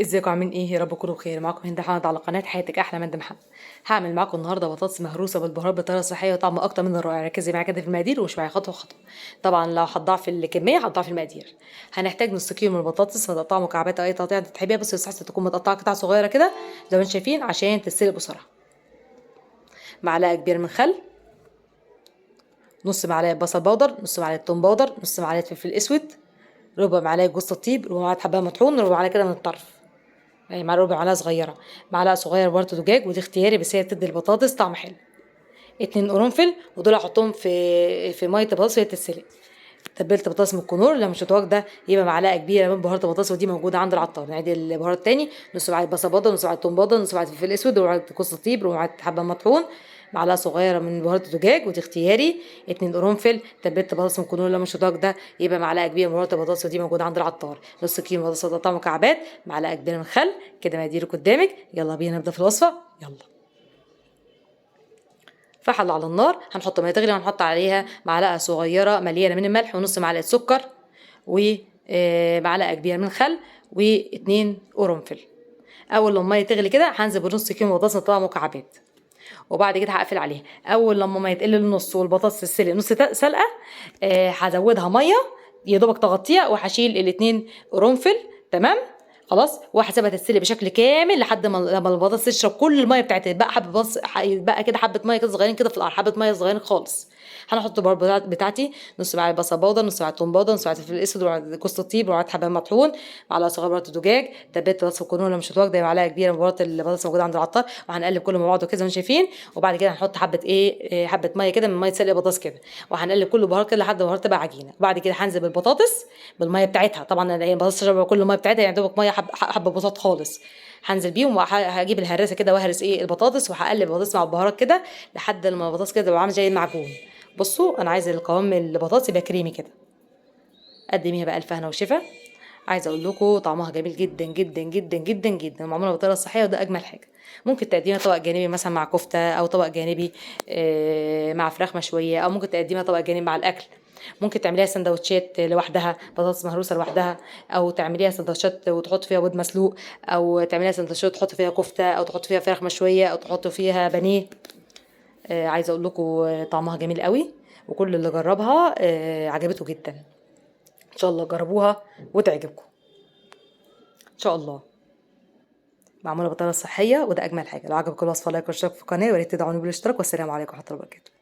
ازيكم عاملين ايه؟ يا رب تكونوا بخير. معاكم هند حمد على قناه حياتك احلى مند محمد. هعمل معاكم النهارده بطاطس مهروسه بالبهارات بطريقه صحيه وطعم اكتر من الرائع. ركزي معايا كده في المقادير ومش معايا خطوه خطوه. طبعا لو هتضاعف الكميه هتضاعف المقادير. هنحتاج نص كيلو من البطاطس متقطعه مكعبات او اي تقطيع انت تحبيها، بس يستحسن تكون متقطعه قطع صغيره كده زي ما انتم شايفين عشان تتسلق بسرعه. معلقه كبيره من خل، نص معلقه بصل بودر، نص معلقه توم بودر، نص معلقه فلفل اسود، ربع معلقه جوز الطيب، ربع معلقه حبه مطحون، ربع معلقه كده من الطرف، يعني مع ربع معلقه صغيره، معلقه صغيره برضه دجاج ودي اختياري بس هي بتدي البطاطس طعم حلو، 2 قرنفل ودول هحطهم في ميه البطاطس وهي بتتسلق. تبلت البطاطس من الكنور، لو مش متواجده يبقى معلقه كبيره من بهارات البطاطس ودي موجوده عند العطار. نعيد البهارات تاني: نص معلقه بصل بودر، نص معلقه توم بودر، نص معلقه فلفل اسود، ربع معلقه جوز الطيب، ربع معلقه حبه مطحون، معلقه صغيره من بهارات الدجاج ودي اختياري، 2 قرنفل. تبلت البطاطس من الكنور، لو مش متواجده يبقى معلقه كبيره من بهارات البطاطس ودي موجوده عند العطار، نص كيلو بطاطس مقطعه مكعبات، معلقه كبيره من خل. كده مقاديرك قدامك، يلا بينا نبدا في الوصفه. يلا. فحل على النار، هنحط ميه تغلي وهنحط عليها معلقه صغيره مليانه من الملح ونص معلقه سكر ومعلقه كبيره من خل و2 قرنفل. اول لما الميه تغلي كده هنزل بنص كيلو بطاطس مقطعه مكعبات، وبعد كده هقفل عليها. اول لما الميه تقل للنص والبطاطس تتسلق نص سلقه هزودها ميه يا دوبك تغطيها، وهشيل ال2 قرنفل. تمام. خلاص، وهسيبها تتسلق بشكل كامل لحد ما لما البطاطس تشرب كل الميه بتاعتها. بقى حبه بص بقى كده حبه ميه كده صغيرين كده في القعر، حبه ميه صغيرين خالص. هنحط البهارات بتاعتي: نص معلقه بصل بودر، نص معلقه توم بودر، نص معلقه فلفل اسود، ومعلقه جوز الطيب، ومعلقه حبه مطحون، معلقه صغيره بهارات دجاج. تبلت البطاطس والكنوله لو مش متواجده معلقه كبيره من بهارات البطاطس موجوده عند العطار، وهنقلب كله مع بعضه كده زي ما انتم شايفين. وبعد كده هنحط حبه حبه ميه كده من ميه سلق البطاطس كده، وهنقلب كله بهارات كده لحد ما البهارات تبقى عجينه. وبعد كده هنزل بالبطاطس بالميه بتاعتها، طبعا البطاطس تشرب كل الميه بتاعتها، يعني دوبك ميه حبه بساط خالص. هنزل بيهم وهجيب الهراسه كده واهرس البطاطس، وهقلب البطاطس مع البهارات كده لحد لما البطاطس كده تبقى عامله زي المعجون. بصوا، انا عايزه القوام البطاطس يبقى كريمي كده. قدميها بقى الف هنا وشفا. عايزه اقول لكم طعمها جميل جدا جدا جدا جدا جدا، معموله بالطريقه الصحيه وده اجمل حاجه. ممكن تقدميها طبق جانبي مثلا مع كفته، او طبق جانبي مع فراخ مشويه، او ممكن تقدميها طبق جانبي مع الاكل. ممكن تعمليها سندوتشات لوحدها، بطاطس مهروسه لوحدها، او تعمليها سندوتشات وتحط فيها بيض مسلوق، او تعمليها سندوتشات تحط فيها كفته، او تحط فيها فراخ مشويه، او تحط فيها بانيه. عايزه اقول لكم طعمها جميل قوي، وكل اللي جربها عجبته جدا. ان شاء الله جربوها وتعجبكم ان شاء الله. معموله بطريقه صحيه وده اجمل حاجه. لو عجبك الوصفه لايك واشترك في القناه، ويا ريت تدعوني بالاشتراك، والسلام عليكم ورحمه الله وبركاته.